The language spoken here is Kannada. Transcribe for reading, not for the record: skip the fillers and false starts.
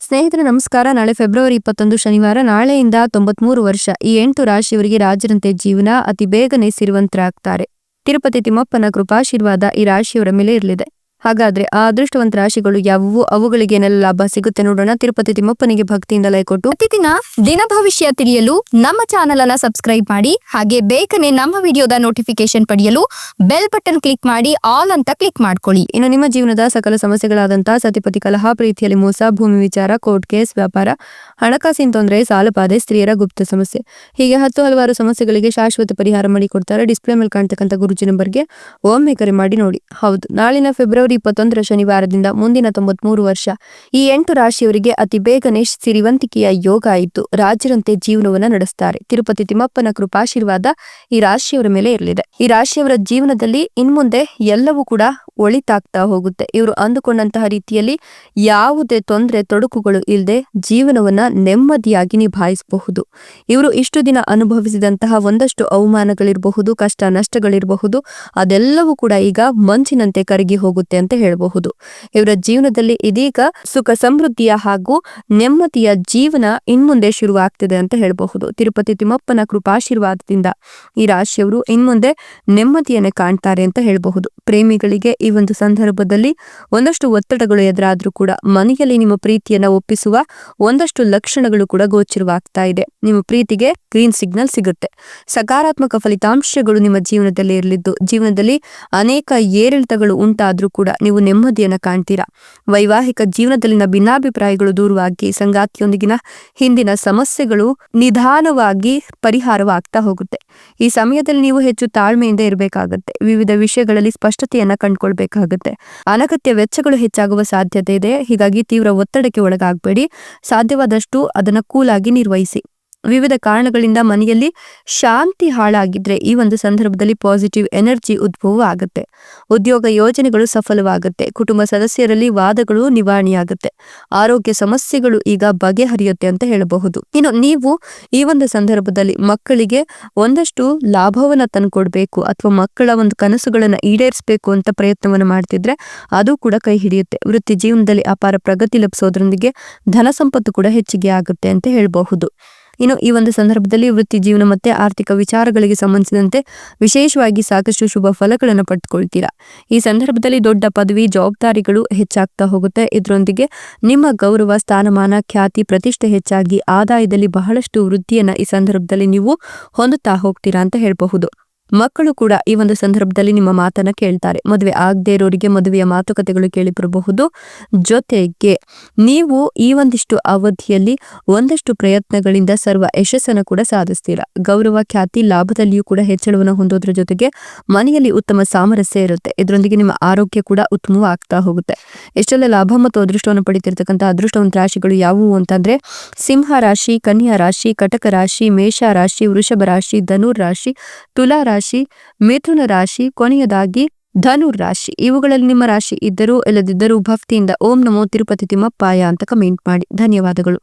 ಸ್ನೇಹಿತರೆ ನಮಸ್ಕಾರ. ನಾಳೆ ಫೆಬ್ರವರಿ 21 ಶನಿವಾರ. ನಾಳೆಯಿಂದ 93 ವರ್ಷ ಈ 8 ರಾಶಿಯವರಿಗೆ ರಾಜರಂತೆ ಜೀವನ ಅತಿ ಬೇಗನೆ ಸಿರಿವಂತರಾಗ್ತಾರೆ. ತಿರುಪತಿ ತಿಮ್ಮಪ್ಪನ ಕೃಪಾಶೀರ್ವಾದ ಈ ರಾಶಿಯವರ ಮೇಲೆ ಇರಲಿದೆ. ಹಾಗಾದ್ರೆ ಆ ಅದೃಷ್ಟವಂತ ರಾಶಿಗಳು ಯಾವುವು, ಅವುಗಳಿಗೆ ಏನೆಲ್ಲ ಲಾಭ ಸಿಗುತ್ತೆ ನೋಡೋಣ. ತಿರುಪತಿ ತಿಮ್ಮಪ್ಪನಿಗೆ ಭಕ್ತಿಯಿಂದ ಲೈ ಕೊಟ್ಟು ಪ್ರತಿದಿನ ದಿನ ಭವಿಷ್ಯ ತಿಳಿಯಲು ನಮ್ಮ ಚಾನೆಲ್ ಅನ್ನ ಸಬ್ಸ್ಕ್ರೈಬ್ ಮಾಡಿ. ಹಾಗೆ ಬೇಗನೆ ನಮ್ಮ ವಿಡಿಯೋದ ನೋಟಿಫಿಕೇಶನ್ ಪಡೆಯಲು ಬೆಲ್ ಬಟನ್ ಕ್ಲಿಕ್ ಮಾಡಿ ಆಲ್ ಅಂತ ಕ್ಲಿಕ್ ಮಾಡ್ಕೊಳ್ಳಿ. ಇನ್ನು ನಿಮ್ಮ ಜೀವನದ ಸಕಲ ಸಮಸ್ಯೆಗಳಾದಂತಹ ಸತಿಪತಿ ಕಲಹ, ಪ್ರೀತಿಯಲ್ಲಿ ಮೋಸ, ಭೂಮಿ ವಿಚಾರ, ಕೋರ್ಟ್ ಕೇಸ್, ವ್ಯಾಪಾರ, ಹಣಕಾಸಿನ ತೊಂದರೆ, ಸಾಲಬಾಧೆ, ಸ್ತ್ರೀಯರ ಗುಪ್ತ ಸಮಸ್ಯೆ, ಹೀಗೆ ಹಲವಾರು ಸಮಸ್ಯೆಗಳಿಗೆ ಶಾಶ್ವತ ಪರಿಹಾರ ಮಾಡಿಕೊಡ್ತಾರೆ. ಡಿಸ್ಪ್ಲೇ ಮೇಲೆ ಕಾಣ್ತಕ್ಕಂಥ ಗುರುಜಿ ನಂಬರ್ಗೆ ಒಮ್ಮೆ ಕರೆ ಮಾಡಿ ನೋಡಿ. ಹೌದು, ನಾಳಿನ ಫೆಬ್ರವರಿ 21 ಶನಿವಾರದಿಂದ ಮುಂದಿನ 93 ವರ್ಷ ಈ 8 ರಾಶಿಯವರಿಗೆ ಅತಿ ಬೇಗನೆ ಸಿರಿವಂತಿಕೆಯ ಯೋಗ ಆಯಿತು. ರಾಜರಂತೆ ಜೀವನವನ್ನ ನಡೆಸ್ತಾರೆ. ತಿರುಪತಿ ತಿಮ್ಮಪ್ಪನ ಕೃಪಾಶೀರ್ವಾದ ಈ ರಾಶಿಯವರ ಮೇಲೆ ಇರಲಿದೆ. ಈ ರಾಶಿಯವರ ಜೀವನದಲ್ಲಿ ಇನ್ಮುಂದೆ ಎಲ್ಲವೂ ಕೂಡ ಒಳಿತಾಗ್ತಾ ಹೋಗುತ್ತೆ. ಇವರು ಅಂದುಕೊಂಡಂತಹ ರೀತಿಯಲ್ಲಿ ಯಾವುದೇ ತೊಂದರೆ ತೊಡಕುಗಳು ಇಲ್ಲದೆ ಜೀವನವನ್ನ ನೆಮ್ಮದಿಯಾಗಿ ನಿಭಾಯಿಸಬಹುದು. ಇವರು ಇಷ್ಟು ದಿನ ಅನುಭವಿಸಿದಂತಹ ಒಂದಷ್ಟು ಅವಮಾನಗಳಿರಬಹುದು, ಕಷ್ಟ ನಷ್ಟಗಳಿರಬಹುದು, ಅದೆಲ್ಲವೂ ಕೂಡ ಈಗ ಮಂಚಿನಂತೆ ಕರಗಿ ಹೋಗುತ್ತೆ ಅಂತ ಹೇಳಬಹುದು. ಇವರ ಜೀವನದಲ್ಲಿ ಇದೀಗ ಸುಖ ಸಮೃದ್ಧಿಯ ಹಾಗೂ ನೆಮ್ಮದಿಯ ಜೀವನ ಇನ್ಮುಂದೆ ಶುರುವಾಗ್ತಿದೆ ಅಂತ ಹೇಳಬಹುದು. ತಿರುಪತಿ ತಿಮ್ಮಪ್ಪನ ಕೃಪಾಶೀರ್ವಾದದಿಂದ ಈ ರಾಶಿಯವರು ಇನ್ಮುಂದೆ ನೆಮ್ಮದಿಯನ್ನೇ ಕಾಣ್ತಾರೆ ಅಂತ ಹೇಳಬಹುದು. ಪ್ರೇಮಿಗಳಿಗೆ ಈ ಒಂದು ಸಂದರ್ಭದಲ್ಲಿ ಒಂದಷ್ಟು ಒತ್ತಡಗಳು ಎದುರಾದ್ರೂ ಕೂಡ ಮನೆಯಲ್ಲಿ ನಿಮ್ಮ ಪ್ರೀತಿಯನ್ನ ಒಪ್ಪಿಸುವ ಒಂದಷ್ಟು ಲಕ್ಷಣಗಳು ಕೂಡ ಗೋಚರವಾಗ್ತಾ ಇದೆ. ನಿಮ್ಮ ಪ್ರೀತಿಗೆ ಗ್ರೀನ್ ಸಿಗ್ನಲ್ ಸಿಗುತ್ತೆ. ಸಕಾರಾತ್ಮಕ ಫಲಿತಾಂಶಗಳು ನಿಮ್ಮ ಜೀವನದಲ್ಲಿ ಇರಲಿದ್ದು, ಜೀವನದಲ್ಲಿ ಅನೇಕ ಏರಿಳಿತಗಳು ಉಂಟಾದ್ರೂ ಕೂಡ ನೀವು ನೆಮ್ಮದಿಯನ್ನ ಕಾಣ್ತೀರಾ. ವೈವಾಹಿಕ ಜೀವನದಲ್ಲಿನ ಭಿನ್ನಾಭಿಪ್ರಾಯಗಳು ದೂರವಾಗಿ ಸಂಗಾತಿಯೊಂದಿಗಿನ ಹಿಂದಿನ ಸಮಸ್ಯೆಗಳು ನಿಧಾನವಾಗಿ ಪರಿಹಾರವಾಗ್ತಾ ಹೋಗುತ್ತೆ. ಈ ಸಮಯದಲ್ಲಿ ನೀವು ಹೆಚ್ಚು ತಾಳ್ಮೆಯಿಂದ ಇರಬೇಕಾಗತ್ತೆ. ವಿವಿಧ ವಿಷಯಗಳಲ್ಲಿ ಸ್ಪಷ್ಟತೆಯನ್ನ ಕಂಡುಕೊಳ್ಬೇಕಾಗತ್ತೆ. ಅನಗತ್ಯ ವೆಚ್ಚಗಳು ಹೆಚ್ಚಾಗುವ ಸಾಧ್ಯತೆ ಇದೆ. ಹೀಗಾಗಿ ತೀವ್ರ ಒತ್ತಡಕ್ಕೆ ಒಳಗಾಗಬೇಡಿ. ಸಾಧ್ಯವಾದಷ್ಟು ಅದನ್ನ ಕೂಲಾಗಿ ನಿರ್ವಹಿಸಿ. ವಿವಿಧ ಕಾರಣಗಳಿಂದ ಮನೆಯಲ್ಲಿ ಶಾಂತಿ ಹಾಳಾಗಿದ್ರೆ ಈ ಒಂದು ಸಂದರ್ಭದಲ್ಲಿ ಪಾಸಿಟಿವ್ ಎನರ್ಜಿ ಉದ್ಭವ ಆಗುತ್ತೆ. ಉದ್ಯೋಗ ಯೋಜನೆಗಳು ಸಫಲವಾಗುತ್ತೆ. ಕುಟುಂಬ ಸದಸ್ಯರಲ್ಲಿ ವಾದಗಳು ನಿವಾರಣೆಯಾಗುತ್ತೆ. ಆರೋಗ್ಯ ಸಮಸ್ಯೆಗಳು ಈಗ ಬಗೆಹರಿಯುತ್ತೆ ಅಂತ ಹೇಳಬಹುದು. ಇನ್ನು ನೀವು ಈ ಒಂದು ಸಂದರ್ಭದಲ್ಲಿ ಮಕ್ಕಳಿಗೆ ಒಂದಷ್ಟು ಲಾಭವನ್ನ ತಂದುಕೊಡ್ಬೇಕು ಅಥವಾ ಮಕ್ಕಳ ಒಂದು ಕನಸುಗಳನ್ನ ಈಡೇರಿಸಬೇಕು ಅಂತ ಪ್ರಯತ್ನವನ್ನ ಮಾಡ್ತಿದ್ರೆ ಅದು ಕೂಡ ಕೈ ಹಿಡಿಯುತ್ತೆ. ವೃತ್ತಿ ಜೀವನದಲ್ಲಿ ಅಪಾರ ಪ್ರಗತಿ ಲಭಿಸೋದ್ರೊಂದಿಗೆ ಧನ ಸಂಪತ್ತು ಕೂಡ ಹೆಚ್ಚಿಗೆ ಆಗುತ್ತೆ ಅಂತ ಹೇಳಬಹುದು. ಇನ್ನು ಈ ಒಂದು ಸಂದರ್ಭದಲ್ಲಿ ವೃತ್ತಿ ಜೀವನ ಮತ್ತೆ ಆರ್ಥಿಕ ವಿಚಾರಗಳಿಗೆ ಸಂಬಂಧಿಸಿದಂತೆ ವಿಶೇಷವಾಗಿ ಸಾಕಷ್ಟು ಶುಭ ಫಲಗಳನ್ನು ಪಡೆದುಕೊಳ್ತೀರಾ. ಈ ಸಂದರ್ಭದಲ್ಲಿ ದೊಡ್ಡ ಪದವಿ, ಜವಾಬ್ದಾರಿಗಳು ಹೆಚ್ಚಾಗ್ತಾ ಹೋಗುತ್ತೆ. ಇದರೊಂದಿಗೆ ನಿಮ್ಮ ಗೌರವ, ಸ್ಥಾನಮಾನ, ಖ್ಯಾತಿ, ಪ್ರತಿಷ್ಠೆ ಹೆಚ್ಚಾಗಿ ಆದಾಯದಲ್ಲಿ ಬಹಳಷ್ಟು ವೃದ್ಧಿಯನ್ನ ಈ ಸಂದರ್ಭದಲ್ಲಿ ನೀವು ಹೊಂದುತ್ತಾ ಹೋಗ್ತೀರಾ ಅಂತ ಹೇಳಬಹುದು. ಮಕ್ಕಳು ಕೂಡ ಈ ಒಂದು ಸಂದರ್ಭದಲ್ಲಿ ನಿಮ್ಮ ಮಾತನ್ನ ಕೇಳ್ತಾರೆ. ಮದುವೆ ಆಗದೆ ಇರೋರಿಗೆ ಮದುವೆಯ ಮಾತುಕತೆಗಳು ಕೇಳಿ ಬರಬಹುದು. ಜೊತೆಗೆ ನೀವು ಈ ಒಂದಿಷ್ಟು ಅವಧಿಯಲ್ಲಿ ಒಂದಷ್ಟು ಪ್ರಯತ್ನಗಳಿಂದ ಸರ್ವ ಯಶಸ್ಸನ್ನು ಕೂಡ ಸಾಧಿಸ್ತೀರಾ. ಗೌರವ, ಖ್ಯಾತಿ, ಲಾಭದಲ್ಲಿಯೂ ಕೂಡ ಹೆಚ್ಚಳವನ್ನು ಹೊಂದೋದ್ರ ಜೊತೆಗೆ ಮನೆಯಲ್ಲಿ ಉತ್ತಮ ಸಾಮರಸ್ಯ ಇರುತ್ತೆ. ಇದರೊಂದಿಗೆ ನಿಮ್ಮ ಆರೋಗ್ಯ ಕೂಡ ಉತ್ತಮವಾಗ್ತಾ ಹೋಗುತ್ತೆ. ಎಷ್ಟೆಲ್ಲ ಲಾಭ ಮತ್ತು ಅದೃಷ್ಟವನ್ನು ಪಡಿತಿರ್ತಕ್ಕಂಥ ಅದೃಷ್ಟವಂತ ರಾಶಿಗಳು ಯಾವುವು ಅಂತಂದ್ರೆ ಸಿಂಹ ರಾಶಿ, ಕನ್ಯಾ ರಾಶಿ, ಕಟಕ ರಾಶಿ, ಮೇಷ ರಾಶಿ, ವೃಷಭ ರಾಶಿ, ಧನುರ್ ರಾಶಿ, ತುಲಾ ರಾಶಿ, ಮಿಥುನ ರಾಶಿ, ಕೊನೆಯದಾಗಿ ಧನುರ್ ರಾಶಿ. ಇವುಗಳಲ್ಲಿ ನಿಮ್ಮ ರಾಶಿ ಇದ್ದರೂ ಇಲ್ಲದಿದ್ದರೂ ಭಕ್ತಿಯಿಂದ ಓಂ ನಮೋ ತಿರುಪತಿ ತಿಮ್ಮಪ್ಪಾಯ ಅಂತ ಕಮೆಂಟ್ ಮಾಡಿ. ಧನ್ಯವಾದಗಳು.